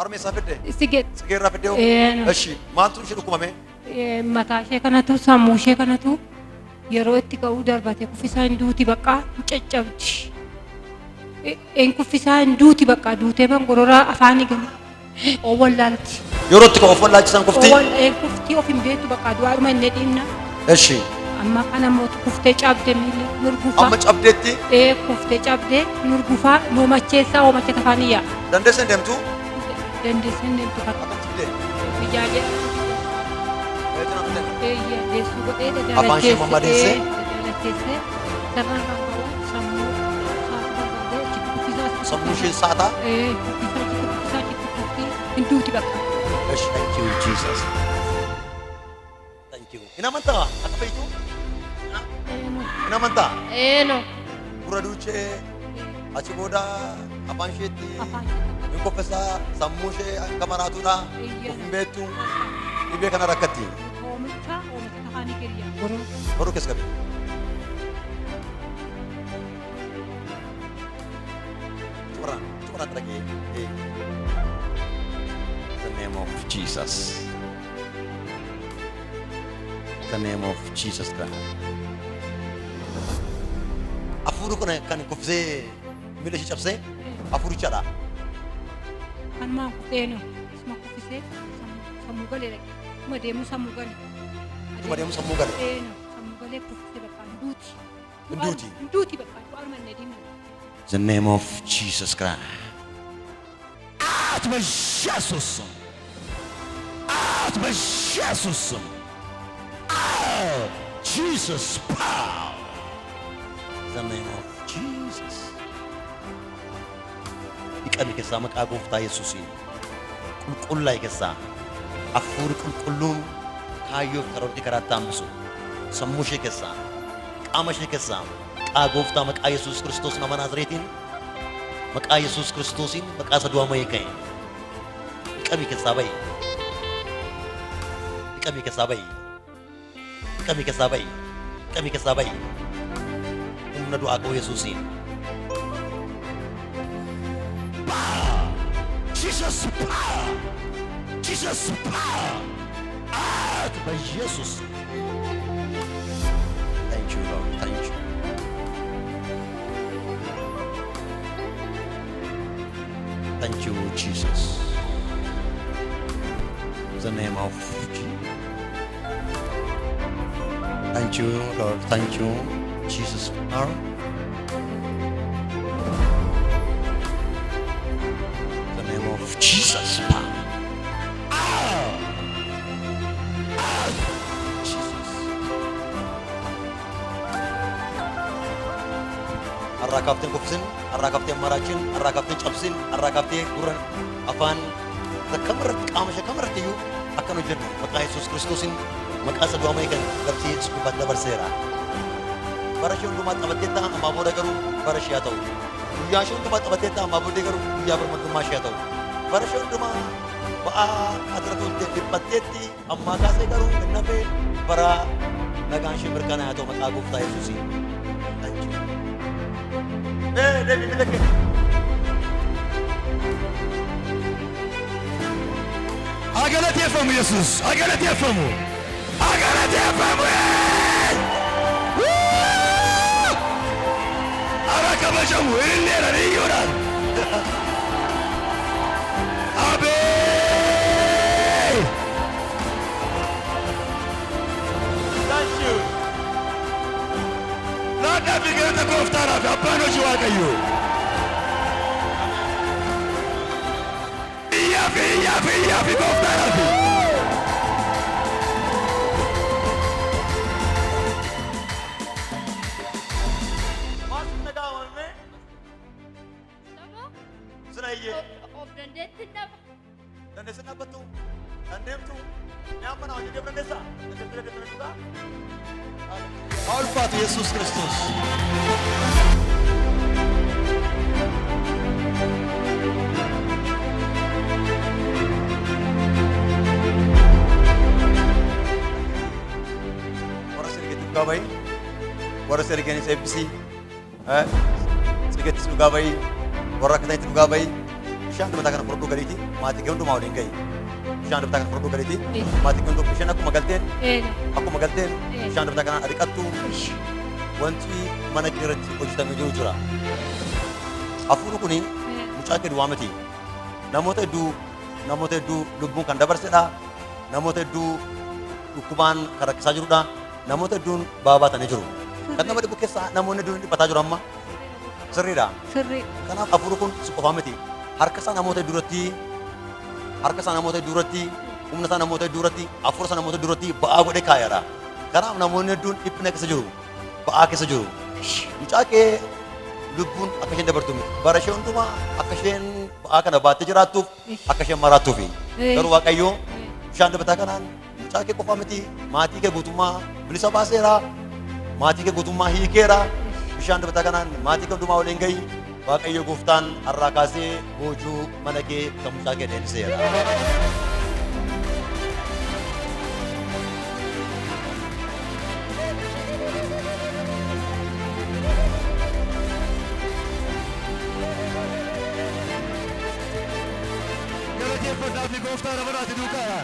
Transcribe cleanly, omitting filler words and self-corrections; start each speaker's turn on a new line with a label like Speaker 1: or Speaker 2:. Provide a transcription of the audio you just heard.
Speaker 1: Harmee isaa fidde?
Speaker 2: Siget.
Speaker 1: Sigeerraa fiddee hoo? Eshi maaltu ishee dhukkubame?
Speaker 2: Mataa ishee kanatu sammuu ishee kanatu yeroo itti ka'uu darbate kuffisaa hin duuti bakka hin caccabdi. Een kuffisaa hin duuti bakka duutee mangororaa afaan gama wallaalti.
Speaker 1: Yeroo itti ka'u of wallaalchisan kufti?
Speaker 2: Een kuftii of hin beektu bakka du'aadhuma hin dhiinna.
Speaker 1: Eshi.
Speaker 2: Amma kana mootu kuftee cabde miila nurguufaa.
Speaker 1: Amma cabdeetti?
Speaker 2: Kuftee cabde nurguufaa noomacheessaa oomacha tafaaniyyaa.
Speaker 1: Dandeessee hin deemtu?
Speaker 2: Dandeessee hin deemtu fakkaata.
Speaker 1: Akkam cabdee?
Speaker 2: Biyyaa jedha. Deessuu godhee
Speaker 1: afaan ishee mammadeessee?
Speaker 2: Dadalateessee sararaan qabu sammuu barbaadee jiru kuffisaa.
Speaker 1: Sammuu ishee saataa?
Speaker 2: Kuffisaa jiru kuffii hin duuti bakka.
Speaker 1: Eshi, thank you Jesus. Thank you. Hin amantaa akka fayyitu? Hin amantaa?
Speaker 2: Eenoo.
Speaker 1: Gurra duuchee achi booda afaan isheetti
Speaker 2: Afaan
Speaker 1: hin koffisaa sammuu ishee akka maraatuudha. Of hin beektu dhibee kana rakkatti.
Speaker 2: oomicha tafaanii kiriyaa.
Speaker 1: Boruu keessa qabi. Cumaraan dhagee. The name of Jesus. The name of Jesus Christ. Afurii kana kan kuffisee miila ishee cabsee afurichaadha.
Speaker 2: Kan maan kufteenoo isuma kuffisee sammuu galee dhaqe. Kuma deemu sammuu galee.
Speaker 1: Ituma deemu sammuu gale.
Speaker 2: Sammuu galee kuffisee bakka hin duuti.
Speaker 1: Hin duuti?
Speaker 2: Hin duuti bakka du'aadhuma hin dhiinna.
Speaker 1: The name of Jesus Christ.
Speaker 3: Out በኢየሱስ ስም out በኢየሱስ ስም out Jesus power.
Speaker 1: The name of Jesus. Iqami keessaa maqaa gooftaa Yesuusiin qulqullaa keessaa hafuuri qulqulluun kaayyoo karoorri karaatti hambisu sammuu ishee keessaa qaama ishee keessaa maqaa gooftaa maqaa Yesuus Kiristoos nama Naazreetiin maqaa Yesuus Kiristoosiin maqaa isa du'aa mayee ka'e iqami keessaa ba'i iqami keessaa ba'i iqami keessaa ba'i iqami keessaa ba'i humna du'aa ka'uu Yesuusiin
Speaker 3: Jesus power. Jesus power. Out በኢየሱስ
Speaker 1: Thank you Lord thank you Thank you Jesus In the name of Jesus Thank you Lord thank you Jesus power In the name of Jesus power Jesus Arrakafteen kufsin, arrakafteen marachin, arrakafteen cabsin, arrakafteen gurran afaan kamirratti qaama ishee kamirratti iyyuu akka nu jennu maqaa Yesuus Kiristoosin maqaa isa du'aa mayee kan gartii iskubbatti dabarseera. Bara ishee hundumaa qabattee ta'a ammaa booda garuu bara ishee haa ta'u. Guyyaa ishee hundumaa qabattee ta'a ammaa booda garuu guyyaa birmadummaa ishee haa ta'u. Bara ishee hundumaa ba'aa adira toltee dhiphatteetti ammaa kaasee garuu hin hafee bara nagaan ishee mirkanaa haa ta'u maqaa gooftaa Yesuusiin. Thank you. Deebii miidhagee.
Speaker 3: አገለቴፈሙ ኢየሱስ አገለቴፈሙ አገለቴፈሙ አራከበሸሙ እንዴረን ይዮናል አቤ
Speaker 1: Thank you.
Speaker 3: ናዳ ቢገተ ኮፍታራ አባኖች ዋቀዩ ያፊ ኮፍታራ
Speaker 1: Maasii nagaa waamee sina iyyee
Speaker 2: Of dandeettiin dhaba.
Speaker 1: dandeessin dhaabbattu dandeemtu nyaamma naa hojii deemu dandeessaa dandeessu dandeessaa haa ulfaatu Yesuus Kiristoos. Warra sirgeetti dhugaa bahi warra sirgeenis eebbisii sirgeettis dhugaa bahi warra akka ta'etti dhugaa bahi bishaan dibataa kana furduu galiiti maatii kee hundumaa waliin gahi bishaan dibataa kana furduu galiiti maatii kee hundumaa isheen akkuma galteen bishaan dibataa kana ariqattu wanti mana kee irratti hojjetamee jiru jira. Hafuurri kuni mucaa kee duwwaa miti. Namoota hedduu lubbuun kan dabarsedha. Namoota hedduu dhukkubaan kan rakkisaa jirudha. Namoota hedduun baabatanii jiru. Kan nama dhibbu keessa namoonni hedduun dhiphataa jiru amma. Sirriidha. Kanaaf hafuurri kun si qofaa miti. Harka isaa namoota hedduu irratti, humna isaa namoota hedduu irratti, hafuura isaa namoota hedduu irratti ba'aa godhee kaayadha. Kanaaf namoonni hedduun dhiphina keessa jiru. Ba'aa keessa jiru. Mucaa kee lubbuun akka isheen dabartu miti. Bara ishee hundumaa akka isheen ba'aa kana baattee jiraattuuf akka isheen maraattuufi. Garuu Waaqayyo bishaan dibataa kanaan mucaa kee qofaa miti. Maatii kee guutummaa bilisa baaseera. Maatii kee guutummaa hiikeera. Bishaan dibataa kanaan maatii kee hundumaa waliin gahi. Waaqayyo gooftaan har'aa kaasee boojuu mana kee kan mucaa kee deebiseera.
Speaker 3: Galateeffadhaaf ni gooftaa nama naati duukaa.